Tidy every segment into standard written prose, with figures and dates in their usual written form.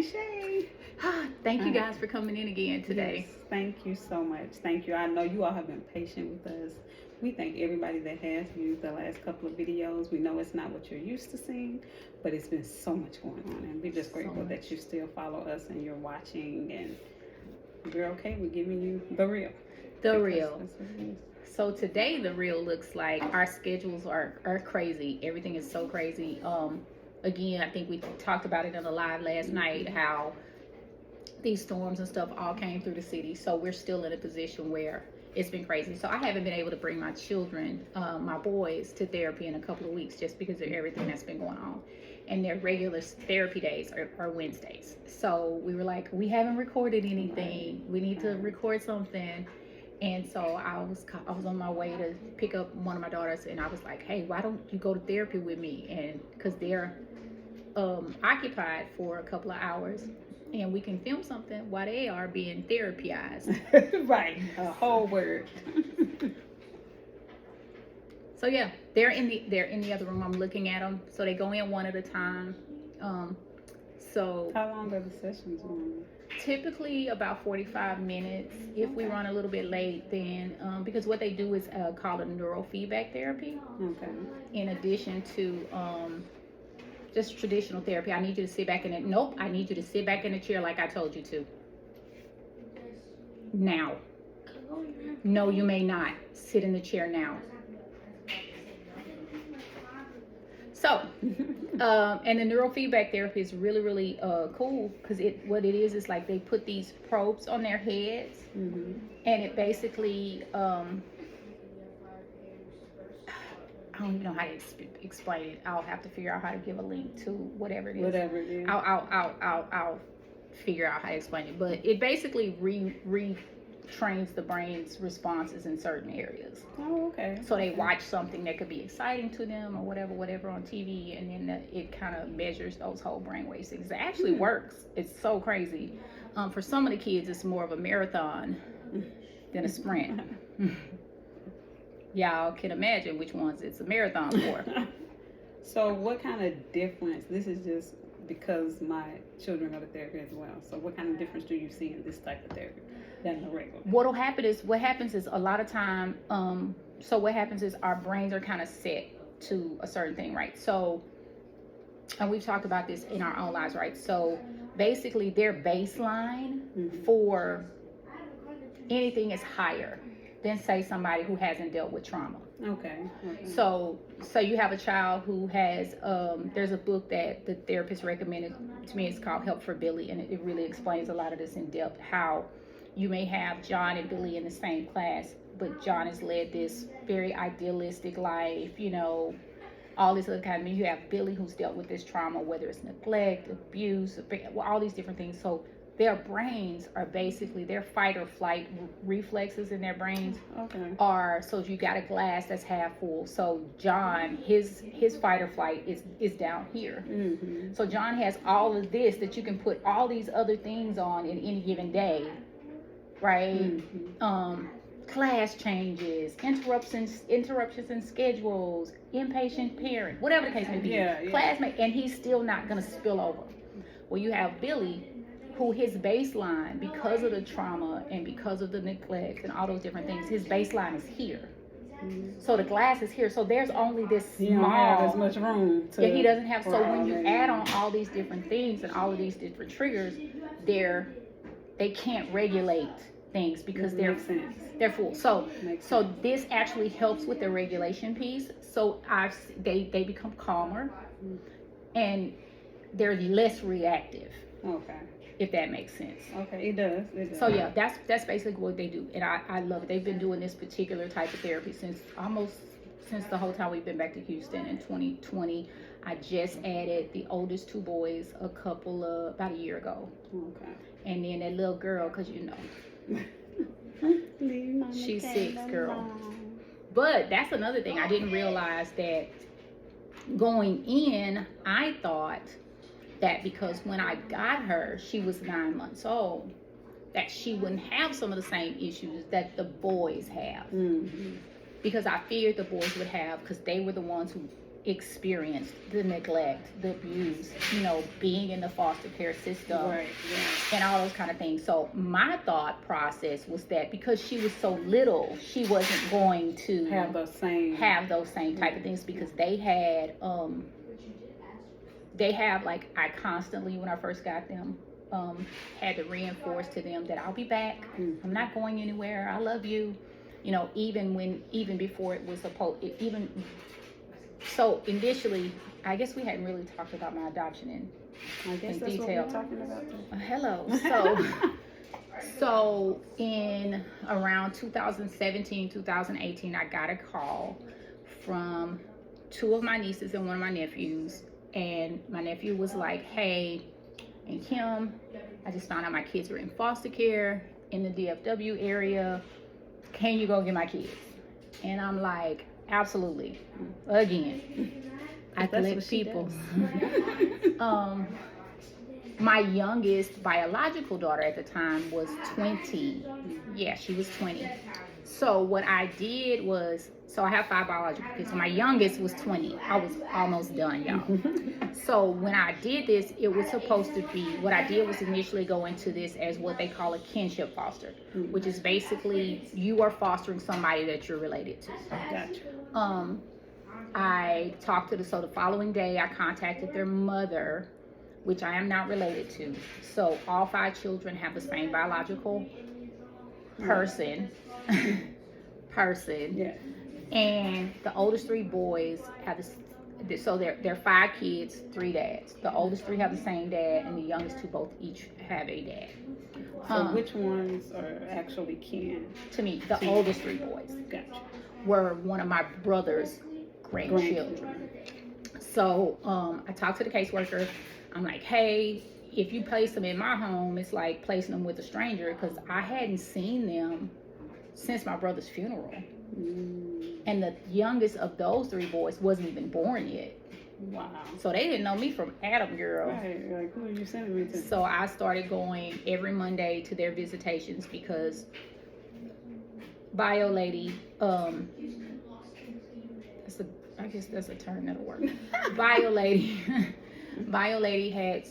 and Shay. Thank you guys for coming in again today. Yes, thank you so much. Thank you. I know you all have been patient with us. We thank everybody that has viewed the last couple of videos. We know it's not what you're used to seeing, but it's been so much going on, and we're just grateful that you still follow us and you're watching, and we're okay with giving you the real. The real. So today the real looks like our schedules are crazy. Everything is so crazy. Again, I think we talked about it on the live last night, how these storms and stuff all came through the city. So we're still in a position where it's been crazy. So I haven't been able to bring my children, my boys, to therapy in a couple of weeks just because of everything that's been going on. And their regular therapy days are Wednesdays. So we were like, we haven't recorded anything. We need to record something. And so I was on my way to pick up one of my daughters, and I was like, hey, why don't you go to therapy with me? And because they're occupied for a couple of hours, and we can film something while they are being therapized. Right, a whole word. So yeah, they're in the other room. I'm looking at them. So they go in one at a time. So how long are the sessions on? Typically about 45 minutes. If we run a little bit late, then because what they do is called a neurofeedback therapy. Okay. In addition to just traditional therapy, I need you to sit back in it. Nope, I need you to sit back in the chair like I told you to. Now. No, you may not. Sit in the chair now. So, and the neurofeedback therapy is really, really cool because what it is like they put these probes on their heads, and it basically, I don't even know how to explain it. I'll have to figure out how to give a link to whatever it is. Whatever it is. I'll figure out how to explain it. But it basically retrains the brain's responses in certain areas. Oh, okay. So they watch something that could be exciting to them or whatever on TV, and then it kind of measures those whole brain waves. It actually works. It's so crazy. For some of the kids, it's more of a marathon than a sprint. Y'all can imagine which ones it's a marathon for. So what kind of difference, this is just because my children go to therapy as well, so what kind of difference do you see in this type of therapy than the regular? What happens is a lot of time, so what happens is our brains are kind of set to a certain thing, right? So, and we've talked about this in our own lives, right? So basically their baseline for anything is higher than, say, somebody who hasn't dealt with trauma. Okay. So you have a child who has, there's a book that the therapist recommended to me. It's called Help for Billy, and it really explains a lot of this in depth, how you may have John and Billy in the same class, but John has led this very idealistic life, all this other kind of, you have Billy who's dealt with this trauma, whether it's neglect, abuse, all these different things. So their brains are basically, their fight or flight reflexes in their brains are, so you got a glass that's half full. So John, his fight or flight is down here. So John has all of this that you can put all these other things on in any given day, right? Class changes, interruptions in schedules, impatient parent, whatever the case may be, classmate, and he's still not going to spill over. Well, you have Billy, who his baseline, because of the trauma and because of the neglect and all those different things, his baseline is here. So the glass is here. So there's only this small. You don't have as much room to. Yeah, he doesn't have. So when you add on all these different things and all of these different triggers, they can't regulate things because they're full. So this actually helps with the regulation piece. So they become calmer and they're less reactive. Okay. If that makes sense. Okay, it does. So yeah, that's basically what they do, and I love it. They've been doing this particular type of therapy since the whole time we've been back to Houston in 2020. I just added the oldest two boys about a year ago. Okay. And then that little girl, because she's 6, girl. But that's another thing. I didn't realize that going in, I thought that because when I got her, she was 9 months old, that she wouldn't have some of the same issues that the boys have. Because I feared the boys would have, because they were the ones who experienced the neglect, the abuse, being in the foster care system, Right. Yeah. and all those kind of things. So my thought process was that because she was so little, she wasn't going to Have those same. type of things, because they have like, I constantly, when I first got them, had to reinforce to them that I'll be back. I'm not going anywhere. I love you. Even before it was supposed, so initially, I guess we hadn't really talked about my adoption I guess in that's detail. what we're talking about. Hello. So in around 2017, 2018, I got a call from two of my nieces and one of my nephews. And my nephew was like, hey, and Kim, I just found out my kids were in foster care in the DFW area. Can you go get my kids? And I'm like, absolutely. Again, I collect people. My youngest biological daughter at the time was 20. Yeah, she was 20. So what I did was, so I have 5 biological kids. So my youngest was 20. I was almost done, y'all. So when I did this, it was supposed to be, what I did was initially go into this as what they call a kinship foster, which is basically you are fostering somebody that you're related to. Gotcha. I talked to the following day I contacted their mother, which I am not related to. So all 5 children have the same biological person. Yeah. And the oldest 3 boys have this, so they're 5 kids, 3 dads. The oldest 3 have the same dad, and the youngest 2 both each have a dad. So which ones are actually kin? To me, the oldest 3 boys Gotcha. were one of my brother's grandchildren. So I talked to the caseworker. I'm like, hey, if you place them in my home, it's like placing them with a stranger, because I hadn't seen them since my brother's funeral. And the youngest of those 3 boys wasn't even born yet. Wow. So they didn't know me from Adam, girl. Right. Like, who are you sending me to? So I started going every Monday to their visitations, because bio lady, I guess that's a term that'll work. Bio lady had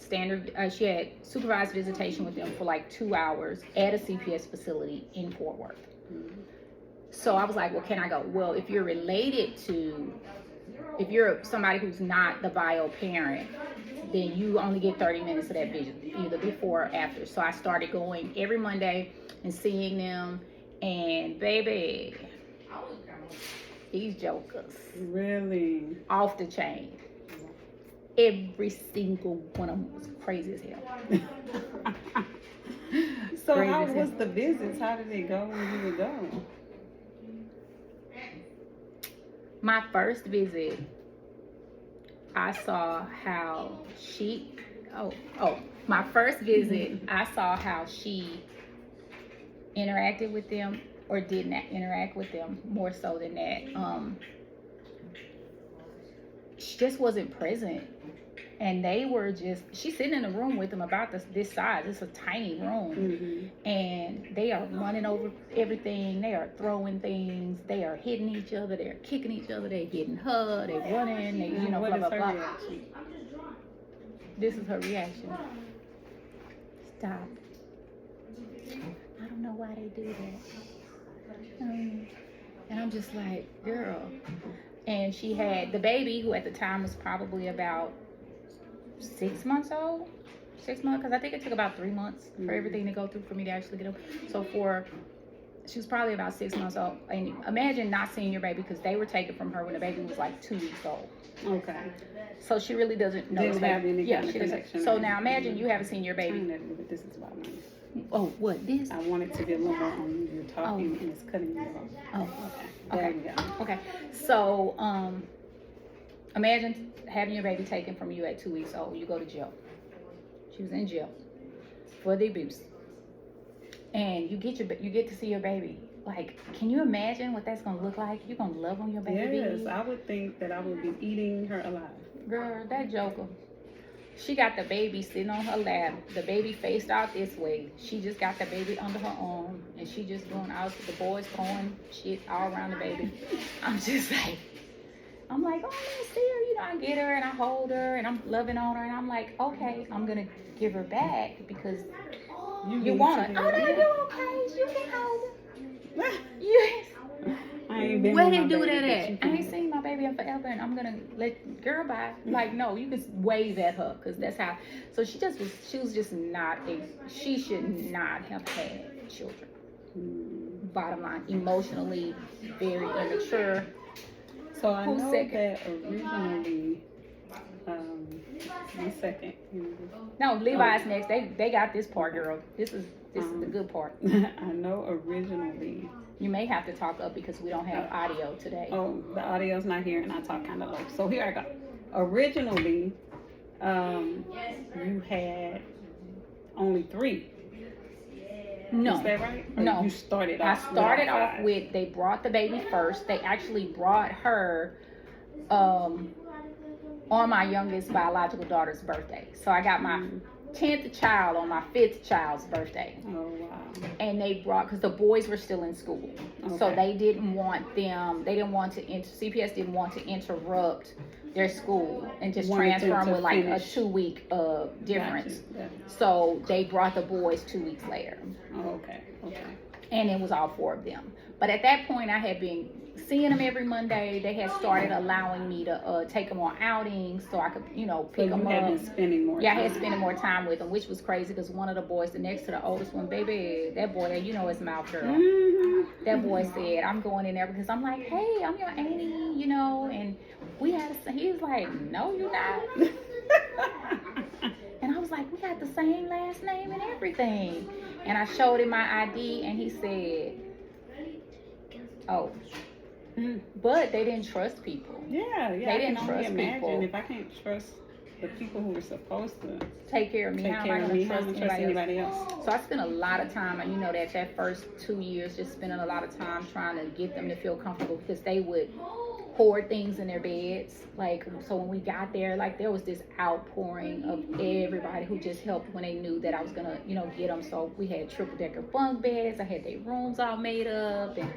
she had supervised visitation with them for like 2 hours at a CPS facility in Fort Worth. So I was like, well, can I go? Well, if you're somebody who's not the bio parent, then you only get 30 minutes of that visit, either before or after. So I started going every Monday and seeing them, and baby, these jokers. Really? Off the chain. Every single one of them was crazy as hell. So Crazy how as was hell. the visits? How did it go when you would go? My first visit, I saw how my first visit, I saw how she interacted with them, or did not interact with them, more so than that. She just wasn't present. And they were she's sitting in a room with them about this size. It's a tiny room. And they are running over everything. They are throwing things. They are hitting each other. They're kicking each other. They're hitting her. They're running. They, blah, blah, blah. Reaction? This is her reaction. Stop. I don't know why they do that. And I'm just like, girl. And she had the baby, who at the time was probably about 6 months old. 6 months, because I think it took about 3 months for everything to go through for me to actually get them. So she was probably about 6 months old. And imagine not seeing your baby, because they were taken from her when the baby was like 2 weeks old. Okay. So she really doesn't know. Didn't have any kind of she doesn't. connection. So now imagine you haven't seen your baby. This is about mine. Oh, what, this? I wanted to get a little more on you. You're talking and it's cutting you off. Oh, okay. There we go. Okay. So, imagine having your baby taken from you at 2 weeks old. You go to jail. She was in jail for the abuse, and you get to see your baby. Like, can you imagine what that's gonna look like? You're gonna love on your baby. Yes, I would think that I would be eating her alive. Girl, that joker. She got the baby sitting on her lap. The baby faced out this way. She just got the baby under her arm, and she just doing all the boys throwing shit all around the baby. I'm just like, I'm like, oh, man, see her. You know, I get her and I hold her and I'm loving on her. And I'm like, okay, I'm going to give her back because you want her. Oh, no, you're okay. You can hold her. Yes. I ain't been Where with they my do baby, that but at? you I ain't can. seen my baby in forever, and I'm gonna let girl bye. Like, no, you just wave at her because that's how. So she was just not she should not have had children. Bottom line, emotionally very immature. So I Who's know second? that originally, 1 second. No, Levi's next. They got this part, girl. This is the good part. I know originally. You may have to talk up because we don't have audio today. Oh, the audio's not here, and I talk kind of low. So here I go. Originally, you had only 3. No. Is that right? Or No. You started I off. started with off 5? with they brought the baby first. They actually brought her on my youngest biological daughter's birthday. So I got my 10th child on my 5th child's birthday. Oh wow. And they brought, because the boys were still in school. So Okay. they didn't want CPS didn't want to interrupt their school and just Wanted them transfer them to with like finish. a 2-week difference. Gotcha. So they brought the boys 2 weeks later. Oh, okay. And it was all 4 of them. But at that point, I had been seeing them every Monday. They had started allowing me to take them on outings so I could, pick So them you had up. been spending more Yeah, time. I had spending more time with them, which was crazy because one of the boys, the next to the oldest one, baby, that boy there, his mouth, girl. Mm-hmm. That boy said, I'm going in there because I'm like, hey, I'm your auntie, and he was like, no, you're not. And I was like, we got the same last name and everything. And I showed him my ID and he said, oh. But they didn't trust people. Yeah. They I didn't can trust only imagine people. if I can't trust the people who are supposed to Take care of me. take How am care I of going me. to How trust am I trust anybody anybody else? else? So I spent a lot of time, and that first 2 years, just spending a lot of time trying to get them to feel comfortable because they would hoard things in their beds. Like, so when we got there, like there was this outpouring of everybody who just helped when they knew that I was gonna, get them. So we had triple decker bunk beds. I had their rooms all made up and,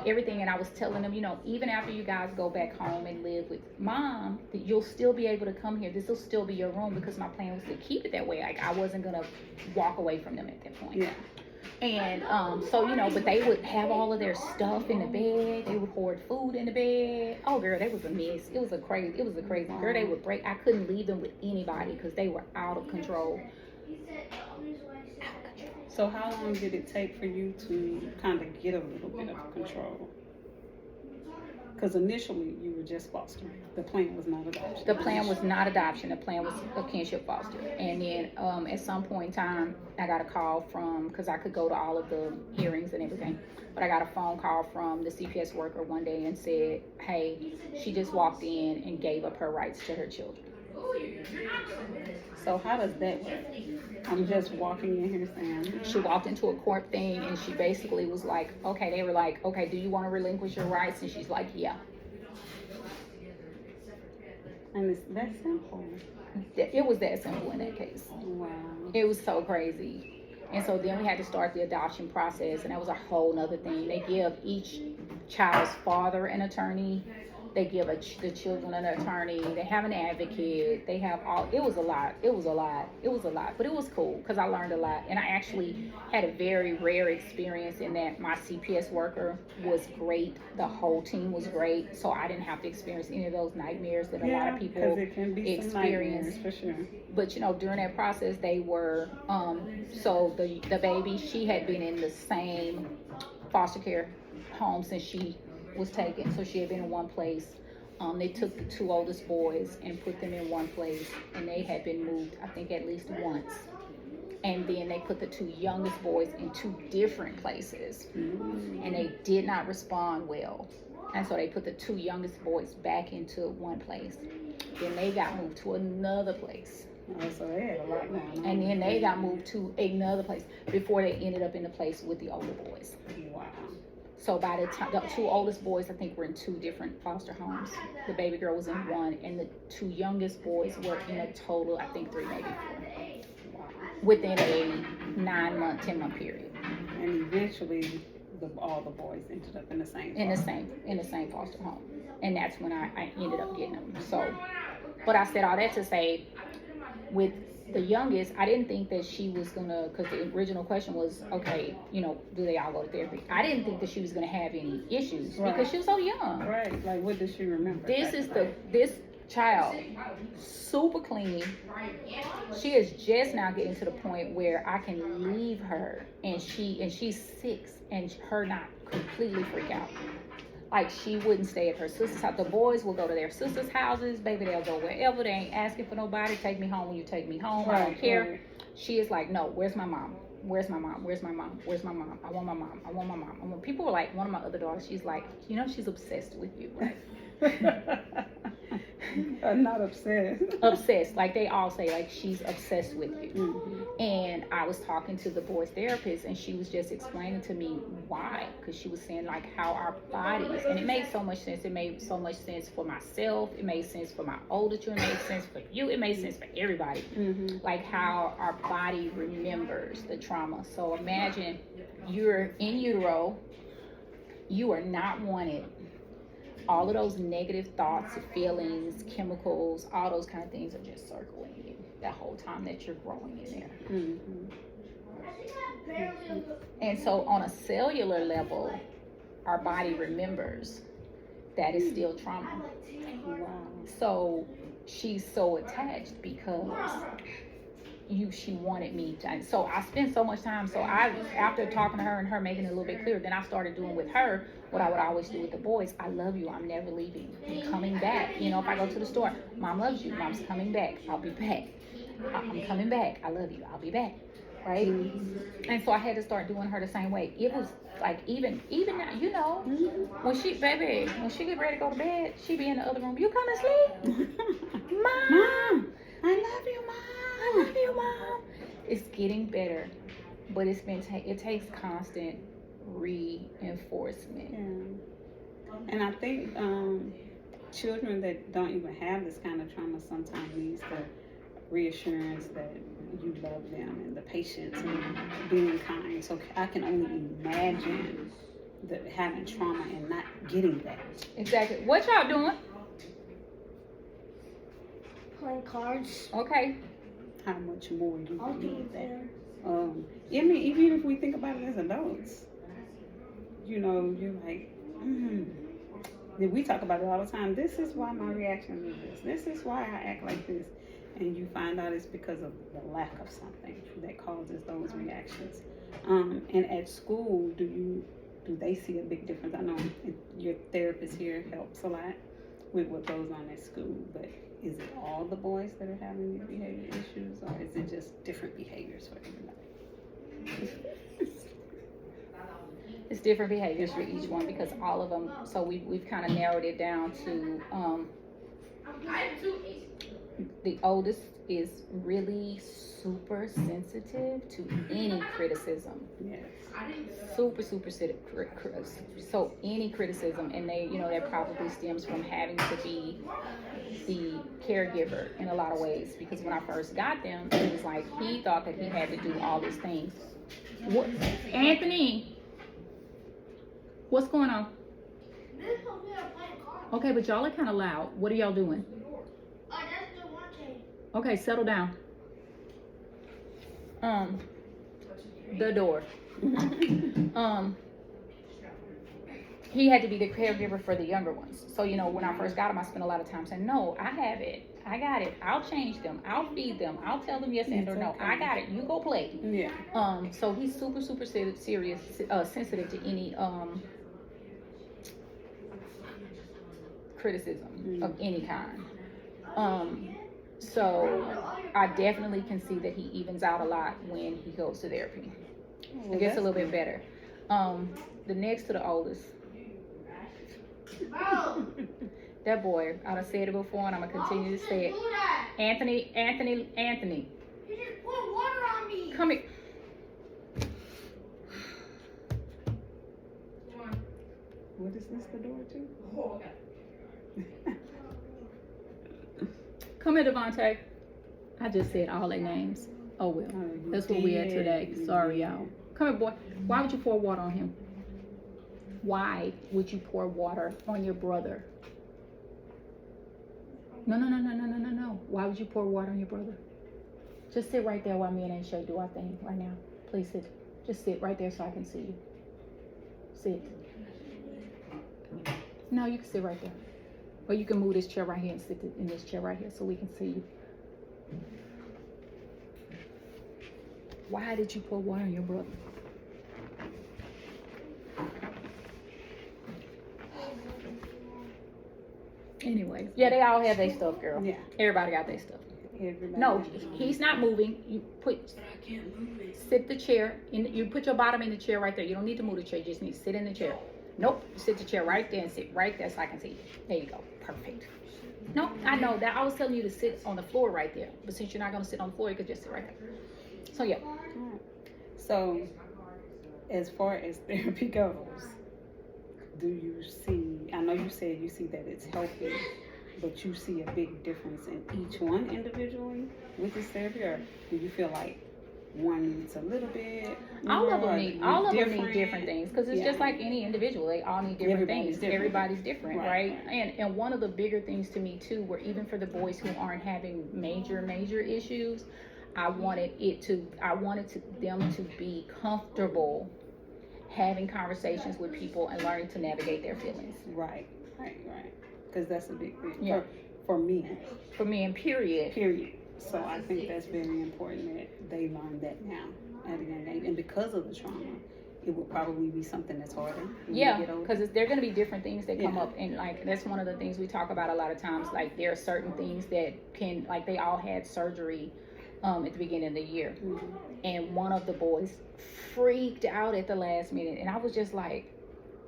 everything. And I was telling them, even after you guys go back home and live with mom, that you'll still be able to come here. This will still be your room because my plan was to keep it that way. Like I wasn't gonna walk away from them at that point. Yeah. And so but they would have all of their stuff in the bed. They would hoard food in the bed. Oh girl, that was a mess. It was a crazy girl. They would break. I couldn't leave them with anybody because they were out of control. So how long did it take for you to kind of get a little bit of control? Because initially you were just fostering. The plan was not adoption. The plan was not adoption. The plan was a kinship foster. And then at some point in time, I got a call from, because I could go to all of the hearings and everything, but I got a phone call from the CPS worker one day and said, hey, she just walked in and gave up her rights to her children. So how does that work? I'm just walking in here saying. She walked into a court thing and she basically was like, okay, they were like, okay, do you want to relinquish your rights? And she's like, yeah. And it's that simple. It was that simple in that case. Wow. It was so crazy. And so then we had to start the adoption process, and that was a whole nother thing. They give each child's father an attorney. They give the children an attorney. They have an advocate. They have all. It was a lot. But it was cool because I learned a lot. And I actually had a very rare experience in that my CPS worker was great. The whole team was great. So I didn't have to experience any of those nightmares that a lot of people it can be experience. For sure. But during that process, they were so the baby, she had been in the same foster care home since she was taken. So she had been in one place. They took the 2 oldest boys and put them in one place, and they had been moved, I think, at least once. And then they put the 2 youngest boys in 2 different places, and they did not respond well. And so they put the 2 youngest boys back into one place. Then they got moved to another place. Oh, so they had a lot going on. And then they got moved to another place before they ended up in the place with the older boys. Wow. So by the time the 2 oldest boys, I think, were in 2 different foster homes. The baby girl was in one, and the 2 youngest boys were in a total, I think, 3, maybe 4. Wow. Within a 9-month, 10-month period. And eventually, all the boys ended up in the same. In the same foster home. And that's when I ended up getting them. So, but I said all that to say, with the youngest, I didn't think that she was gonna, because the original question was, okay, you know, do they all go to therapy? I didn't think that she was gonna have any issues because she was so young. Right. Like, what does she remember? This child, super clean. She is just now getting to the point where I can leave her, and she's 6, and her not completely freak out. Like, she wouldn't stay at her sister's house. The boys will go to their sister's houses. Baby, they'll go wherever. They ain't asking for nobody. Take me home when you take me home. I don't care. Right. She is like, no, where's my mom? Where's my mom? Where's my mom? Where's my mom? I want my mom. I want my mom. People were like, one of my other daughters, she's like, you know, she's obsessed with you, right? Not obsessed. Obsessed. Like, they all say, like, she's obsessed with you. Mm-hmm. And I was talking to the boys' therapist, and she was just explaining to me why. Because she was saying, like, how our bodies, and it made so much sense. It made so much sense for myself. It made sense for my older children. It made sense for you. It made sense for everybody. Mm-hmm. Like, how our body remembers the trauma. So imagine you're in utero. You are not wanted. All of those negative thoughts, feelings, chemicals, all those kind of things are just circling you that whole time that you're growing in there. Mm-hmm. And so on a cellular level, our body remembers that it's still trauma. Wow. So she's so attached because she wanted me to. So I spent so much time. So after talking to her and her making it a little bit clearer, then I started doing with her what I would always do with the boys. I love you. I'm never leaving. I'm coming back. You know, if I go to the store, Mom loves you. Mom's coming back. I'll be back. I'm coming back. I love you. I'll be back. Right? Mm-hmm. And so I had to start doing her the same way. It was like, even now, you know, mm-hmm. when she get ready to go to bed, she be in the other room. You come and sleep? Mom, I love you, Mom. I love you, Mom. It's getting better, but it takes constant reinforcement. Yeah. And I think children that don't even have this kind of trauma sometimes needs the reassurance that you love them and the patience and being kind. So I can only imagine having trauma and not getting that. Exactly. What y'all doing? Playing cards. Okay. How much more you need that? I mean, even if we think about it as adults, you know, you're like, we talk about it all the time. This is why my reaction is this. This is why I act like this. And you find out it's because of the lack of something that causes those reactions. And at school, do they see a big difference? I know your therapist here helps a lot with what goes on at school, but is it all the boys that are having these behavior issues, or is it just different behaviors for everybody? It's different behaviors for each one because all of them. So we've kind of narrowed it down to the oldest is really super sensitive to any criticism. Yes. Super sensitive. So any criticism, and that probably stems from having to be the caregiver in a lot of ways. Because when I first got them, it was like he thought that he had to do all these things. What, Anthony? What's going on? Okay, but y'all are kind of loud. What are y'all doing? Okay, settle down. The door. He had to be the caregiver for the younger ones. So, when I first got him, I spent a lot of time saying, no, I have it. I got it. I'll change them. I'll feed them. I'll tell them yes and or no. I got it. You go play. Yeah. So he's super sensitive to any criticism of any kind. So I definitely can see that he evens out a lot when he goes to therapy. It gets a little bit better. The next to the oldest. That boy, I done said it before and I'm gonna continue to say it. Anthony. You just poured water on me. Come here. What is this the door to? Oh. Come here, Devontae. I just said all their names. Oh well. That's what we had today. Sorry, y'all. Come here, boy. Why would you pour water on him? Why would you pour water on your brother? No. Why would you pour water on your brother? Just sit right there while me and Anshay do our thing right now. Please sit. Just sit right there so I can see you. Sit. No, you can sit right there. Or you can move this chair right here and sit in this chair right here so we can see you. Why did you pour water on your brother? Anyway, yeah, they all have their stuff, girl. Yeah. Everybody got their stuff. Everybody No, has their he's not moving. You put, sit the chair in. You put your bottom in the chair right there. You don't need to move the chair. You just need to sit in the chair. Nope, sit the chair right there and sit right there so I can see you. There you go. Perfect. No, I know that I was telling you to sit on the floor right there, but since you're not gonna sit on the floor, you could just sit right there. So yeah. Alright. So, as far as therapy goes, do you see, I know you said you see that it's healthy, but you see a big difference in each one individually with this therapy, or do you feel like one needs a little bit All of more, them or need different things because it's just like any individual. They all need different Everybody's things. different. Everybody's different, Right. And one of the bigger things to me too, were even for the boys who aren't having major issues, I wanted them to be comfortable having conversations with people and learning to navigate their feelings. Right. Because that's a big thing. Yeah. For me. For me, and period. So I think that's very important that they learn that now at a young age. And because of the trauma, it will probably be something that's harder when you Yeah, get older. because there are going to be different things that come Yeah. up, and like that's one of the things we talk about a lot of times. Like there are certain things that can, like they all had surgery at the beginning of the year, and one of the boys freaked out at the last minute, and I was just like,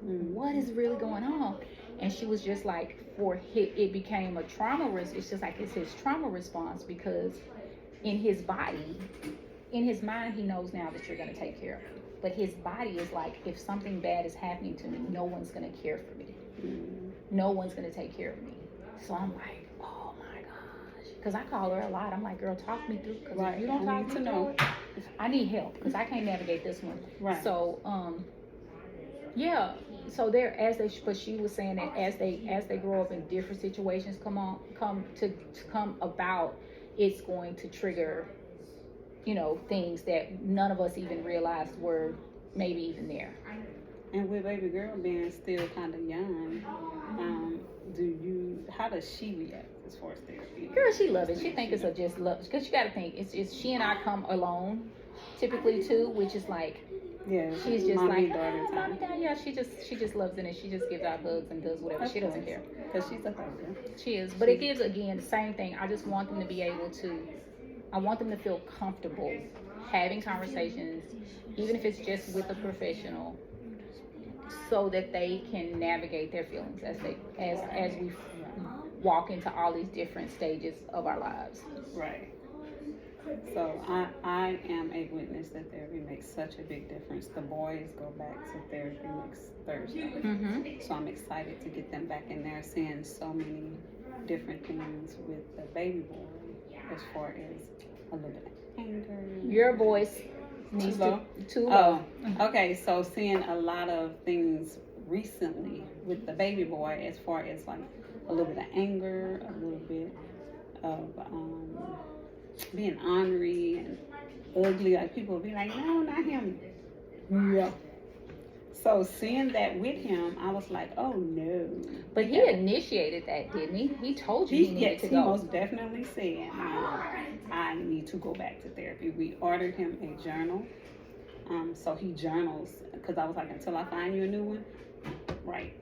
what is really going on? And she was just like, it became a trauma risk. It's just like it's his trauma response, because in his body, in his mind, he knows now that you're going to take care of him. But his body is like, if something bad is happening to me, no one's going to care for me. No one's going to take care of me. So I'm like, oh my gosh. Because I call her a lot. I'm like, girl, talk me through. Because if you don't talk me through it, I need help because I can't navigate this one. Right. So, yeah. So but she was saying that as they grow up and different situations come about, it's going to trigger, things that none of us even realized were maybe even there. And with baby girl being still kind of young, how does she react as far as therapy? Girl, she loves it. She thinks it's just love, because you got to think it's she and I come alone, typically too, which is like. Yeah, she's just mommy, like, daughter time. mommy, dad, yeah. She just loves it, and she just gives out hugs and does whatever. She doesn't care. Because she's a hugger. She is, but it gives again the same thing. I just want them to be able to. I want them to feel comfortable having conversations, even if it's just with a professional, so that they can navigate their feelings as we walk into all these different stages of our lives. Right. So I am a witness that therapy makes such a big difference. The boys go back to therapy next Thursday. So I'm excited to get them back in there, seeing so many different things with the baby boy, as far as a little bit of anger. Your voice needs too low. Oh, okay. So seeing a lot of things recently with the baby boy, as far as like a little bit of anger, a little bit of being ornery and ugly, like people will be like, no, not him. Yeah. So seeing that with him, I was like, oh no. But he initiated that, didn't he? He told you he needed to go. He most definitely said, I need to go back to therapy. We ordered him a journal. So he journals, because I was like, until I find you a new one, write.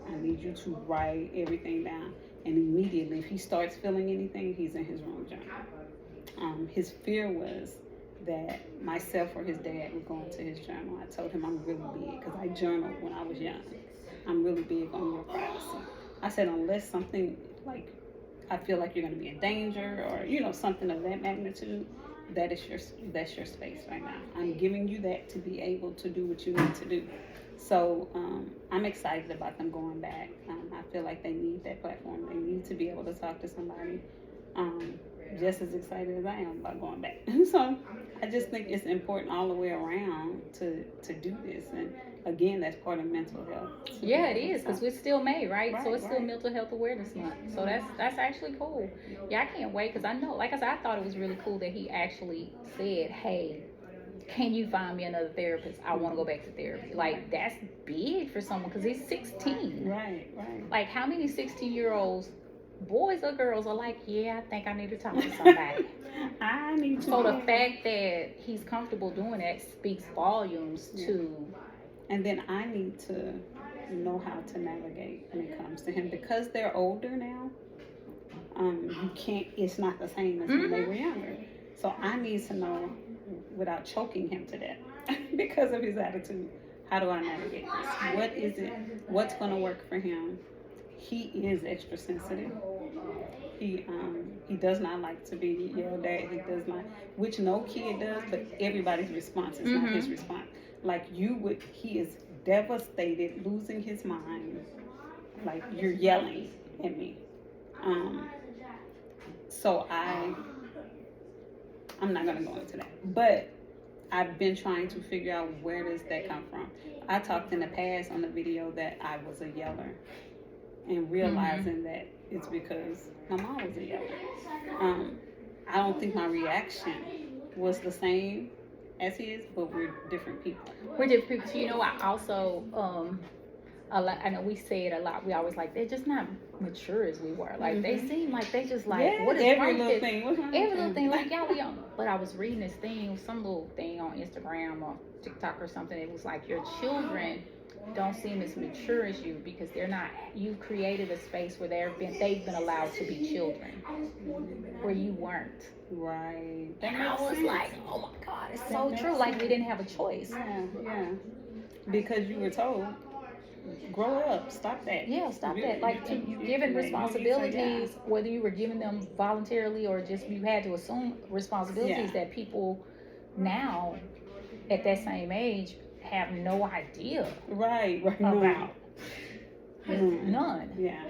I need you to write everything down. And immediately, if he starts feeling anything, he's in his room journal. His fear was that myself or his dad would go into his journal. I told him I'm really big, because I journaled when I was young. I'm really big on your privacy. I said, unless something like I feel like you're going to be in danger, or something of that magnitude, that's your space right now. I'm giving you that to be able to do what you need to do. So I'm excited about them going back. I feel like they need that platform. They need to be able to talk to somebody. Just as excited as I am about going back. So I just think it's important all the way around to do this. And again, that's part of mental health. Yeah, it is, because we're still May, right? So Right, it's still right. Mental Health Awareness Month. So that's actually cool. Yeah, I can't wait, because I know, like I said, I thought it was really cool that he actually said, hey, can you find me another therapist? I want to go back to therapy. Like, that's big for someone, because he's 16. Right, right. Like, how many 16-year-olds, boys or girls, are like, yeah, I think I need to talk to somebody. I need to. So the fact that he's comfortable doing that speaks volumes to. And then I need to know how to navigate when it comes to him, because they're older now. You can't. It's not the same as when they were younger. So I need to know, without choking him to death, because of his attitude. How do I navigate this? What is it? What's going to work for him? He is extra sensitive. He does not like to be yelled at. He does not, which no kid does, but everybody's response is not his response. Like he is devastated, losing his mind. Like, you're yelling at me. So I'm not gonna go into that. But I've been trying to figure out, where does that come from? I talked in the past on the video that I was a yeller, and realizing that it's because my mom was a yeller. I don't think my reaction was the same as his, but we're different people. We're different people. You know, I also, I know we say it a lot. We always like, they're just not mature as we were. Like, they seem like they just like, what is every wrong little with thing? What's wrong? every little thing? Like, y'all be young. But I was reading this thing, some little thing on Instagram or TikTok or something. It was like, your children don't seem as mature as you, because they're not. You created a space where they've been allowed to be children, where you weren't. Right. And I was like, oh my God, it's so true. Like, we didn't have a choice. Yeah. Because you were told, grow up, stop that. Yeah, stop You- that. Like, you- you- given you- responsibilities, whether you were giving them voluntarily or just you had to assume responsibilities that people now at that same age have no idea Right. about. None. None. Yeah.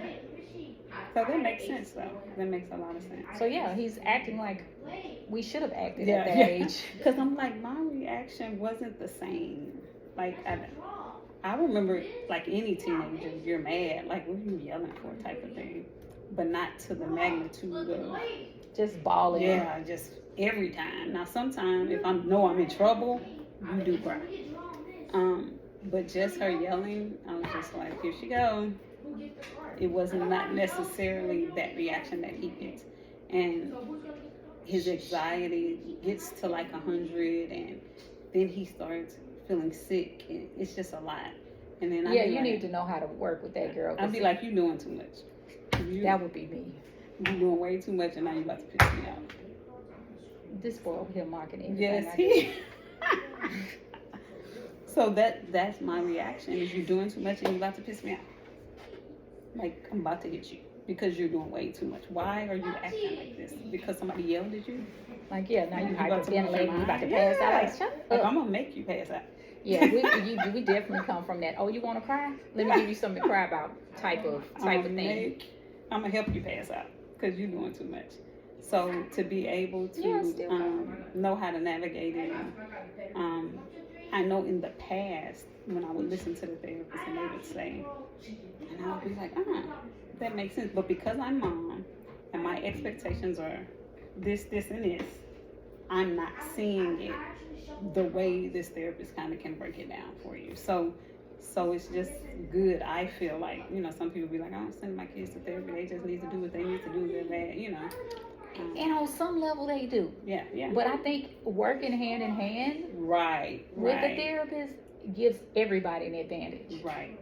So that makes sense, though. That makes a lot of sense. So yeah, he's acting like we should have acted Yeah, at that yeah. age. Because I'm like, my reaction wasn't the same. Like, I remember, like any teenager, you're mad, like, what are you yelling for, type of thing. But not to the magnitude of, Just bawling. yeah, just every time. Now, sometimes if I know I'm in trouble, you do cry. But just her yelling, I was just like, here she go. It was not necessarily that reaction that he gets. And his anxiety gets to like 100, and then he starts feeling sick, and it's just a lot. And then You need to know how to work with that girl. I'd be like, you doing too much. That would be me. You doing way too much, and now you about to piss me off. This boy over here marketing. Yes, he. So that's my reaction. Is you doing too much, and you about to piss me off. Like, I'm about to hit you because you're doing way too much. Why are you acting like this? Because somebody yelled at you? Like, yeah, now you You about to lose your hyperventilating, you about to mind? pass out. Yeah. Like, shut Like, up. I'm gonna make you pass out. Yeah, we definitely come from that. Oh, you want to cry? Let me give you something to cry about. Type of thing. I'm gonna help you pass out because you're doing too much. So to be able to know how to navigate it, I know in the past when I would listen to the therapist and they would say, and I would be like, that makes sense. But because I'm mom and my expectations are this, and this, I'm not seeing it the way this therapist kind of can break it down for you. So it's just good. I feel like, some people be like, I don't send my kids to therapy. They just need to do what they need to do. They're bad, And on some level they do. Yeah. But I think working hand in hand with the therapist gives everybody an advantage. Right.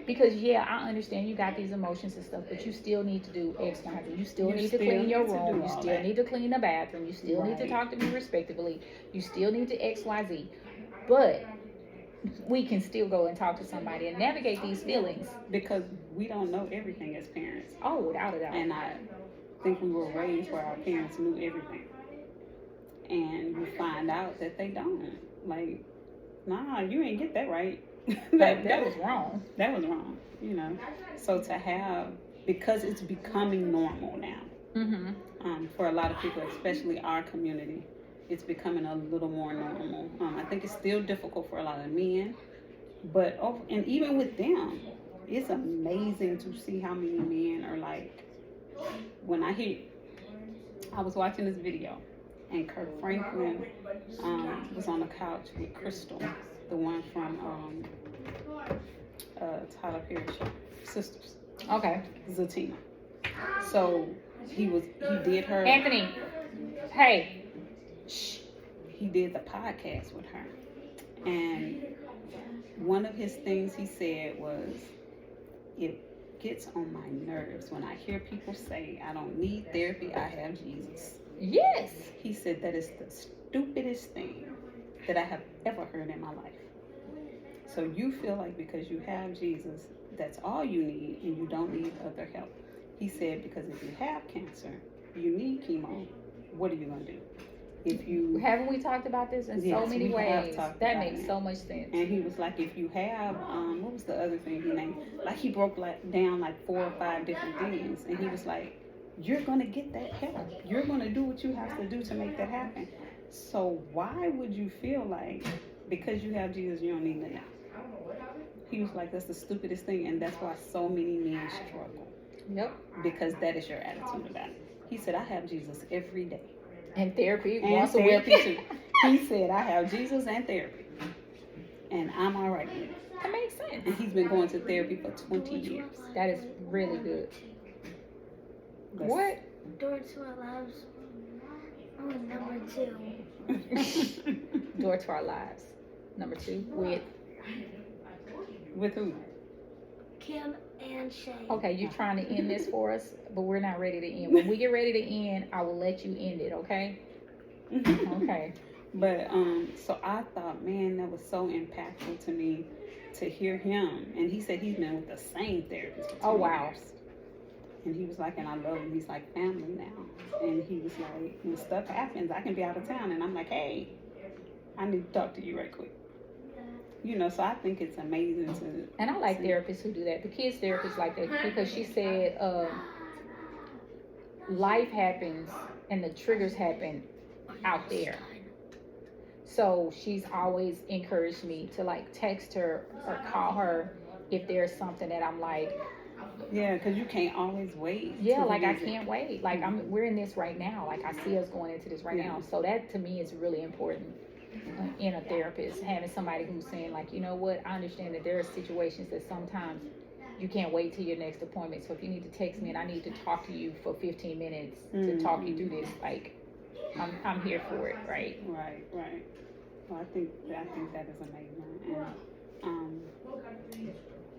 Because I understand you got these emotions and stuff, but you still need to do X, Y, Z. You still need to clean your room. You still need to clean the bathroom. You still need to talk to me respectfully. You still need to X, Y, Z. But we can still go and talk to somebody and navigate these feelings. Because we don't know everything as parents. Oh, without a doubt. And I think we were raised where our parents knew everything. And you find out that they don't. Like, nah, you ain't get that right. that was wrong. That was wrong, So to have, because it's becoming normal now, for a lot of people, especially our community, it's becoming a little more normal. I think it's still difficult for a lot of men, But and even with them, it's amazing to see how many men are like. When I was watching this video, and Kirk Franklin was on the couch with Crystal, the one from Tyler Perry show, Sisters, Okay. Zatina. So he did her. Anthony, hey. Shh. He did the podcast with her, and one of his things he said was, "It gets on my nerves when I hear people say I don't need therapy. I have Jesus." Yes. He said that is the stupidest thing that I have ever heard in my life. So you feel like because you have Jesus, that's all you need and you don't need other help. He said because if you have cancer, you need chemo. What are you going to do? If you Haven't we talked about this in so Yes, many we have ways? talked That about makes it. so much sense. And he was like, if you have, what was the other thing he named? Like he broke down like 4 or 5 different things. And he was like, you're going to get that help. You're going to do what you have to do to make that happen. So why would you feel like because you have Jesus, you don't need nothing? He was like, that's the stupidest thing. And that's why so many men struggle. Yep. Because that is your attitude about it. He said, I have Jesus every day. And therapy And once therapy a week. too. He said, I have Jesus and therapy. And I'm all right with it. That makes sense. And he's been going to therapy for 20 years. That is really good. That's- What? Door to our lives. I was number 2. Door to our lives. Number 2 with. With who? Kim and Shay. Okay, you're trying to end this for us, but we're not ready to end. When we get ready to end, I will let you end it. Okay. Okay. But so I thought, man, that was so impactful to me to hear him. And he said he's been with the same therapist for 2 Oh, wow. years. And he was like, and I love him. He's like family now. And he was like, when stuff happens, I can be out of town. And I'm like, hey, I need to talk to you right quick. You know, so I think it's amazing to. And I like therapists who do that. The kids therapists like that because she said life happens and the triggers happen out there. So she's always encouraged me to like text her or call her if there's something that I'm like, Yeah, because you can't always wait. yeah, till like I visit. can't wait. Like we're in this right now. Like I see us going into this right Yeah. now. So that to me is really important in a therapist, having somebody who's saying like, you know what, I understand that there are situations that sometimes you can't wait till your next appointment. So if you need to text me and I need to talk to you for 15 minutes to talk you through this, like I'm here for it, right? Right, right. Well, I think that is amazing. And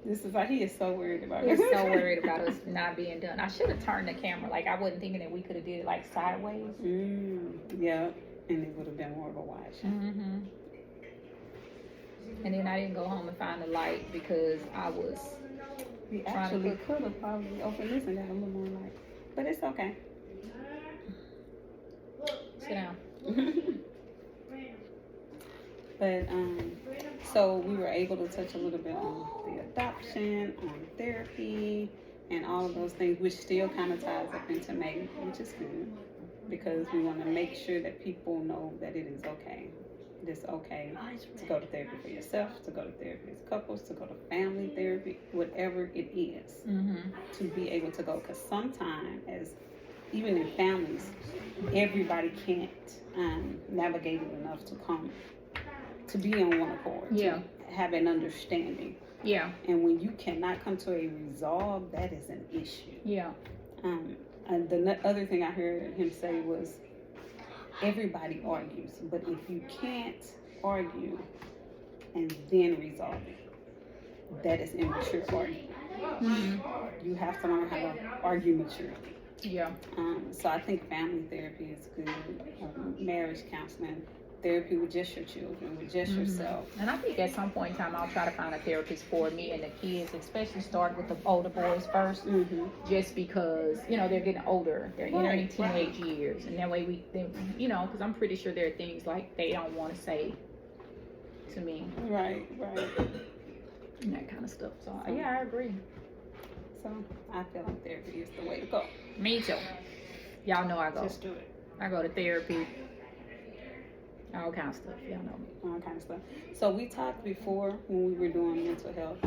this is like he is so worried about We're it. so worried about us not being done. I should have turned the camera. Like I wasn't thinking that we could have did it like sideways. Yeah, and it would have been more of a watch. Mm-hmm. And then I didn't go home and find the light because I was We trying to actually cook. could have probably opened this and got a little more light, but it's okay. sit down. But so we were able to touch a little bit on the adoption, on therapy, and all of those things, which still kind of ties up into May, which is good because we want to make sure that people know that it is okay. It is okay to go to therapy for yourself, to go to therapy as couples, to go to family therapy, whatever it is, Mm-hmm. to be able to go. Because sometimes, as even in families, everybody can't navigate it enough to come to be on one accord, Yeah. to have an understanding. Yeah. And when you cannot come to a resolve, that is an issue. Yeah. And the other thing I heard him say was, everybody argues, but if you can't argue and then resolve it, that is immature arguing. Mm-hmm. You have to learn how to argue maturely. Yeah. So I think family therapy is good. Marriage counseling, therapy with just your children, with just yourself. And I think at some point in time I'll try to find a therapist for me and the kids, especially start with the older boys first, just because they're getting older, they're entering teenage years, and that way because I'm pretty sure there are things like they don't want to say to me, Right. and that kind of stuff. So yeah, I agree. So I feel like therapy is the way to go. Me too. Y'all know I go. Just do it. I go to therapy All kind of stuff. Y'all know me. all kind of stuff. So we talked before when we were doing mental health,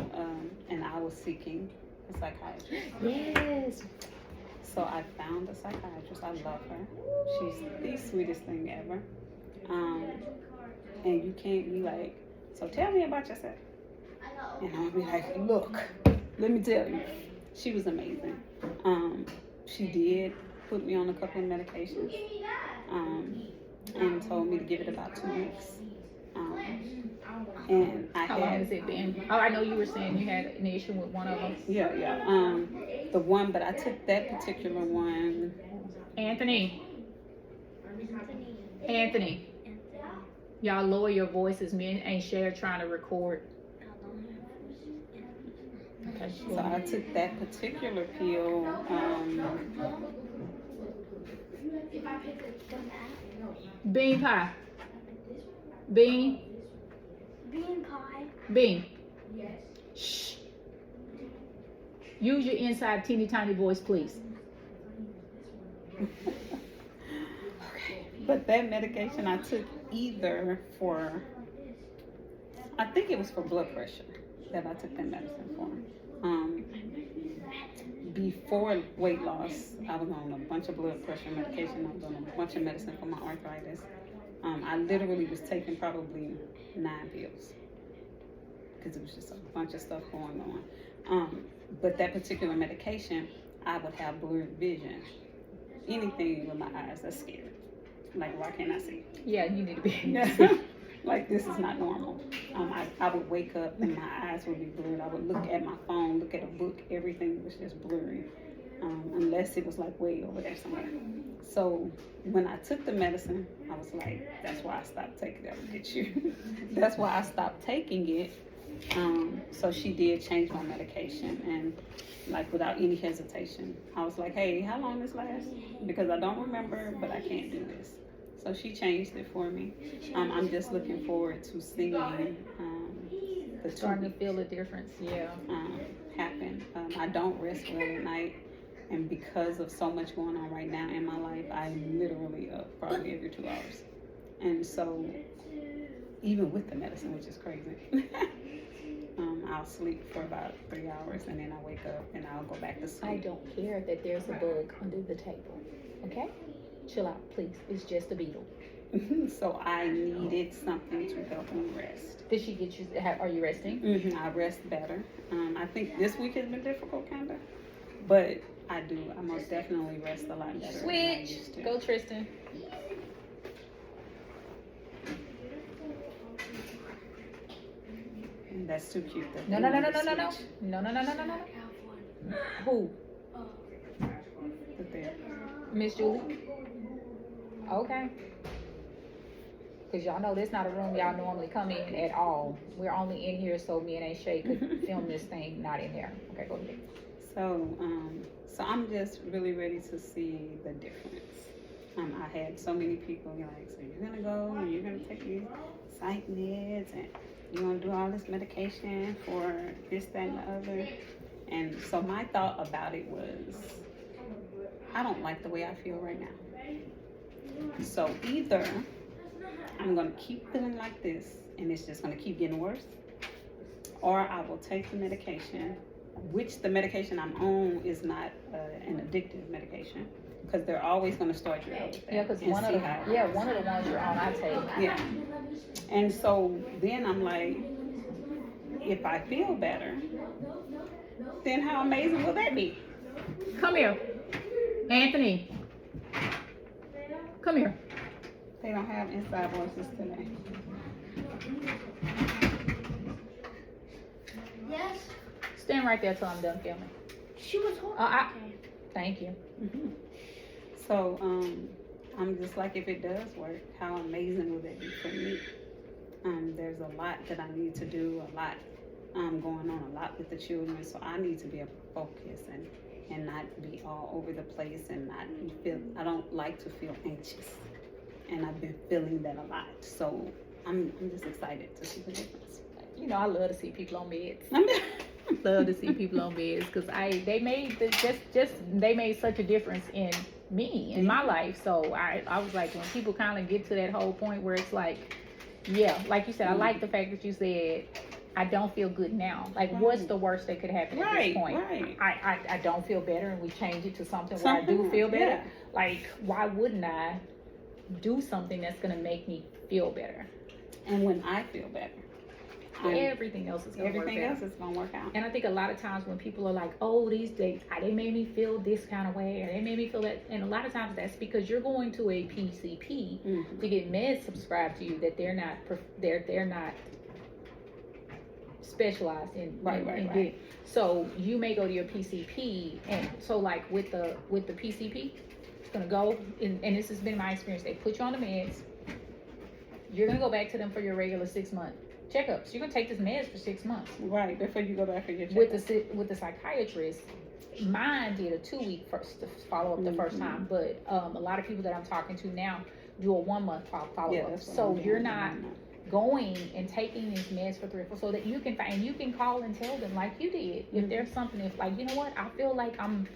and I was seeking a psychiatrist. Yes. So I found a psychiatrist. I love her. She's the sweetest thing ever. And you can't be like, so tell me about yourself. And I'll be like, look, let me tell you. She was amazing. She did put me on a couple of medications, and told me to give it about 2 weeks. And How long has it been? Oh, I know you were saying you had an issue with one of them. Yeah. The one, but I took that particular one. Anthony. Y'all lower your voices. Me and Shay are trying to record. Okay. So I took that particular pill. Bean pie. Bean. Bean pie. Bean. Shh. Use your inside teeny tiny voice, please. But that medication I took either for, I think it was for blood pressure that I took that medicine for. Before weight loss, I was on a bunch of blood pressure medication. I was on a bunch of medicine for my arthritis. I literally was taking probably 9 pills because it was just a bunch of stuff going on. But that particular medication, I would have blurred vision. Anything with my eyes, that's scary. Like, why can't I see? Yeah, you need to be. Like, this is not normal. I would wake up and my eyes would be blurred. I would look at my phone, look at a book, everything was just blurry. Unless it was like way over there somewhere. So when I took the medicine, I was like, that's why I stopped taking it. I'll get you. That's why I stopped taking it. So she did change my medication, and like without any hesitation, I was like, hey, how long this lasts? Because I don't remember, but I can't do this. So she changed it for me. I'm just looking forward to seeing the Starting to 2 feel the difference. Yeah. happen. I don't rest well at night, and because of so much going on right now in my life, I'm literally up probably every 2 hours. And so, even with the medicine, which is crazy, I'll sleep for about 3 hours, and then I wake up and I'll go back to sleep. I don't care that there's a bug under the table. Okay? Chill out, please. It's just a beetle. So I needed something to help me rest. Did she get you? Are you resting? I rest better. I think this week has been difficult, kind of, but I most definitely rest a lot better. than I Switch. used to. Go, Tristan. And that's too cute. That No, they no, no, no, wanted no, to no, no. switch. No. Who? But there. Miss Julie? Okay. Because y'all know this not a room y'all normally come in at all. We're only in here so me and Shay could film this thing, not in there. Okay, go ahead. So I'm just really ready to see the difference. I had so many people like, so you're gonna go and you're gonna take these psych meds and you're gonna do all this medication for this, that, and the other. And so my thought about it was, I don't like the way I feel right now. So either I'm gonna keep feeling like this and it's just gonna keep getting worse, or I will take the medication, which the medication I'm on is not an addictive medication, because they're always gonna start you out with that. Yeah, because and one of see the how it one of the ones you're on, I take. yeah. And so then I'm like, if I feel better, then how amazing will that be? Come here, Anthony. Come here. They don't have inside voices today. Yes. Stand right there till I'm done filming. She was home. Thank you. So I'm just like, if it does work, how amazing will that be for me? There's a lot that I need to do, a lot going on, a lot with the children, so I need to be able to focus and not be all over the place and not feel, I don't like to feel anxious, and I've been feeling that a lot, so I'm just excited to see the difference. You know I love to see people on meds. love to see people on meds because they made they made such a difference in me in my life. So I was like, when people kind of get to that whole point where it's like, yeah, like you said, I like the fact that you said I don't feel good now. Like, what's the worst that could happen at this point? Right. I don't feel better, and we change it to something where I do feel better. Yeah. Like, why wouldn't I do something that's gonna make me feel better? And when I feel better, Everything else is gonna work everything better. else is gonna work out. And I think a lot of times when people are like, oh, these dates, they made me feel this kind of way, or they made me feel that, and a lot of times that's because you're going to a PCP to get meds subscribed to you that they're not specialized in. Right. So you may go to your PCP, and so like with the PCP, it's gonna go, and this has been my experience. They put you on the meds. You're gonna go back to them for your regular 6-month checkups. You're gonna take this meds for 6 months. Right, before you go back for your checkup. With the psychiatrist, mine did a 2-week first to follow up the first time, but a lot of people that I'm talking to now do a 1-month follow up. So you're not going and taking these meds for 3 or 4, so that you can find, and you can call and tell them like you did if there's something, if like, you know what, I feel like I'm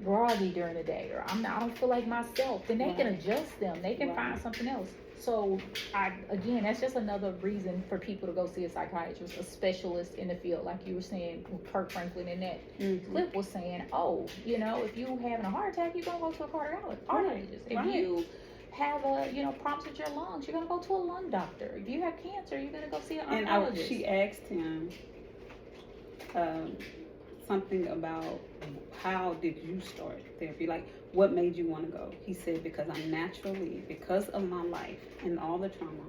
groggy during the day, or I don't feel like myself, then they can adjust them. They can find something else. So again, that's just another reason for people to go see a psychiatrist, a specialist in the field, like you were saying, Kirk Franklin in that clip was saying, oh, you know, if you having a heart attack, you're gonna go to a cardiologist. If you have problems with your lungs, you're gonna go to a lung doctor. If you have cancer, you're gonna go see an oncologist. And she asked him something about how did you start therapy? Like, what made you want to go? He said, because of my life and all the trauma,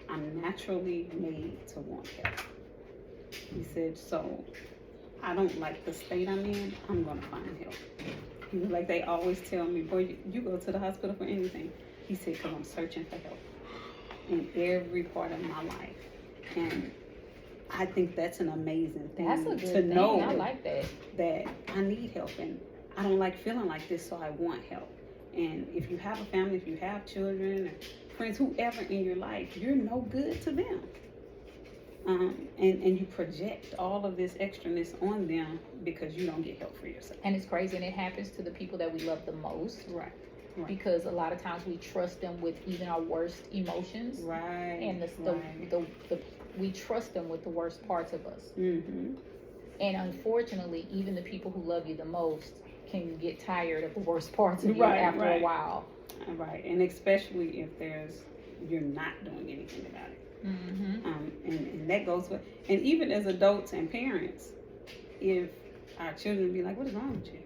I'm naturally made to want help. He said, so I don't like the state I'm in, I'm going to find help. He was like, they always tell me, boy, you go to the hospital for anything. He said, because I'm searching for help in every part of my life. And I think that's an amazing thing. That's a good thing. Know. I like that. That I need help, and I don't like feeling like this, so I want help. And if you have a family, if you have children, or friends, whoever in your life, you're no good to them. And you project all of this extraness on them because you don't get help for yourself. And it's crazy, and it happens to the people that we love the most. Right. Because a lot of times we trust them with even our worst emotions. Right. And we trust them with the worst parts of us. Mm-hmm. And unfortunately, even the people who love you the most can get tired of the worst parts of you after a while. Right. And especially if you're not doing anything about it. And that goes with, and even as adults and parents, if our children be like, what is wrong with you?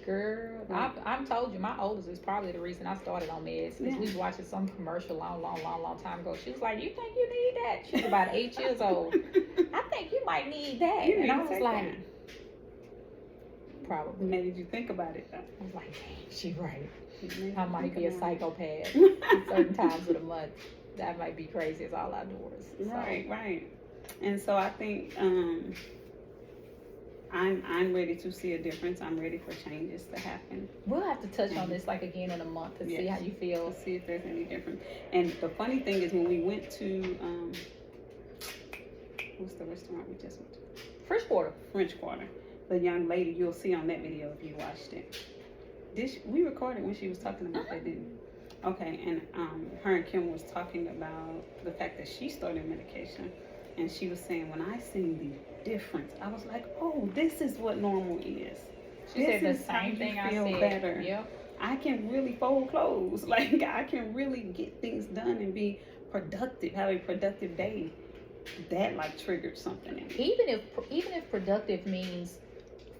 Girl, I've told you, my oldest is probably the reason I started on meds, because we was watching some commercial long time ago. She was like, you think you need that? She's about 8 years old. I think you might need that. And I was like, probably. Made you think about it though. I was like, dang, she right. I might be a psychopath at certain times of the month. That might be crazy as all outdoors. Right. And so I think I'm ready to see a difference. I'm ready for changes to happen. We'll have to touch on this like again in a month to see how you feel. To see if there's any difference. And the funny thing is, when we went to what's the restaurant we just went to? French Quarter. The young lady, you'll see on that video if you watched it. We recorded when she was talking about that, didn't we? Okay, and her and Kim was talking about the fact that she started medication, and she was saying, when I seen the difference, I was like, oh, this is what normal is. She said the same thing I said. Better. Yep. I can really fold clothes. Like, I can really get things done and be productive, have a productive day. That like triggered something in me. Even if productive means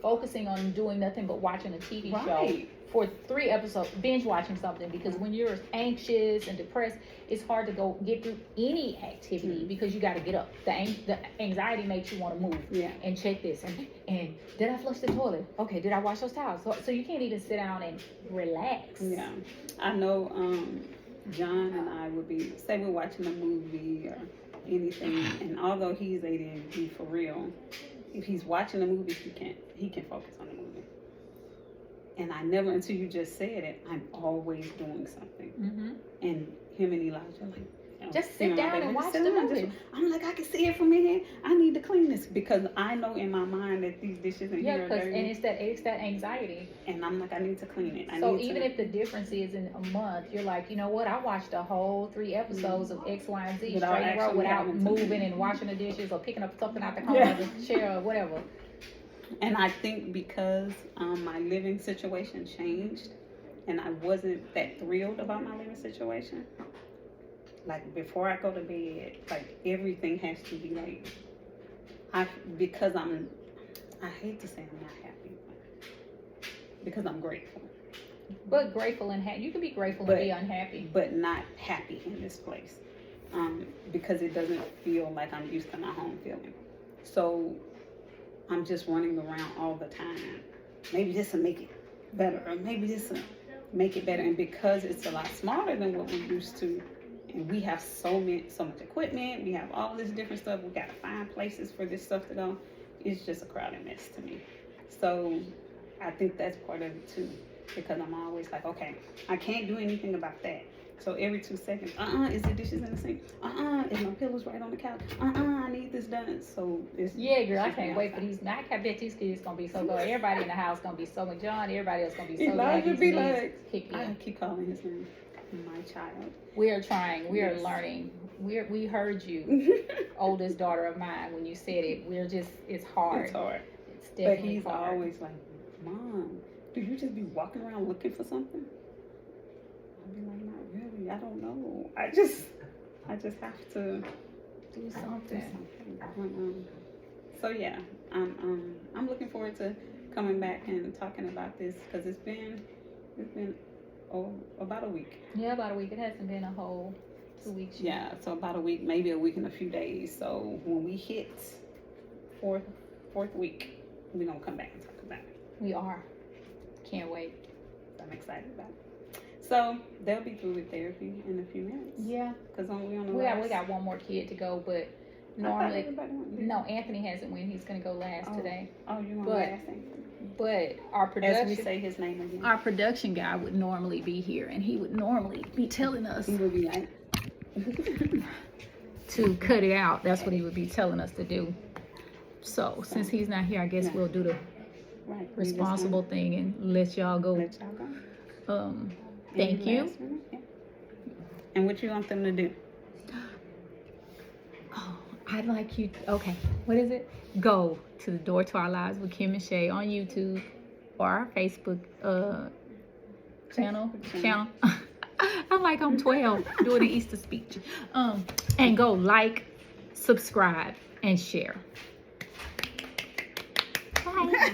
focusing on doing nothing but watching a TV show for 3 episodes, binge watching something, because when you're anxious and depressed, it's hard to go get through any activity because you got to get up. The anxiety makes you want to move and check this and did I flush the toilet? Okay, did I wash those towels? So you can't even sit down and relax. Yeah, I know. John and I would be, say we're watching a movie or anything, and although he's ADHD for real, if he's watching a movie, he can focus on the movie. And I never, until you just said it, I'm always doing something. And him and Elijah are like, Just sit You know, down they and would watch sit the down, movie. I'm like, I can see it from here. I need to clean this because I know in my mind that these dishes in Yeah, here are because and dirty, it's that anxiety. and I'm like, I need to clean it. So even if the difference is in a month, you're like, you know what? I watched the whole 3 episodes of X, Y, and Z Without straight in a row actually without having to- moving and washing the dishes or picking up something out the corner Yeah. of the chair or whatever. And I think because my living situation changed, and I wasn't that thrilled about my living situation. Like before I go to bed, like everything has to be like, I hate to say I'm not happy, because I'm grateful, But grateful and happy. You can be grateful But- and be unhappy. but not happy in this place, because it doesn't feel like I'm used to my home feeling. So I'm just running around all the time. Maybe this will make it better, or maybe this will make it better. And because it's a lot smaller than what we're used to, and we have so much equipment, we have all this different stuff, we gotta find places for this stuff to go. It's just a crowded mess to me. So I think that's part of it too, because I'm always like, okay, I can't do anything about that. So every 2 seconds, is the dishes in the sink? Is my pillows right on the couch? I need this done. So it's Yeah, girl, I it's can't wait for these. I bet these kids gonna be so good. Everybody in the house gonna be so much. John, everybody else gonna be so Elijah glad these be kids like, kicked I in. keep calling his name, my child. We are trying. We are Yes. learning. We heard you, oldest daughter of mine, when you said it. It's hard. It's hard. It's But definitely he's hard. always like, Mom, do you just be walking around looking for something? I'll be like, not really. I don't know. I just have to do do something. something. So yeah, I'm looking forward to coming back and talking about this, because it's been about a week. Yeah, about a week. It hasn't been a whole 2 weeks. yet. Yeah, so about a week, maybe a week and a few days. So when we hit fourth week, we're gonna come back and talk about it. We are. Can't wait. I'm excited about it. So they'll be through with therapy in a few minutes. Yeah. Because we on the We last. got one more kid to go, but I thought normally everybody went. no. Anthony hasn't went. He's gonna go last Oh. today. Oh, you want But- last thing? But our As we production. say his name again. Our production guy would normally be here, and he would normally be telling us He will be like. to cut it out. That's what he would be telling us to do. So since he's not here, I guess Yeah. we'll do the Right. we just responsible thing and let y'all go. gonna Let y'all go. Thank Any you. last minute? Yeah. And what you want them to do? Oh, I'd like you. Okay, what is it? Go to the Door to Our Lives with Kim and Shay on YouTube or our Facebook channel. I'm like I'm 12 doing the Easter speech. And go like, subscribe, and share. Bye.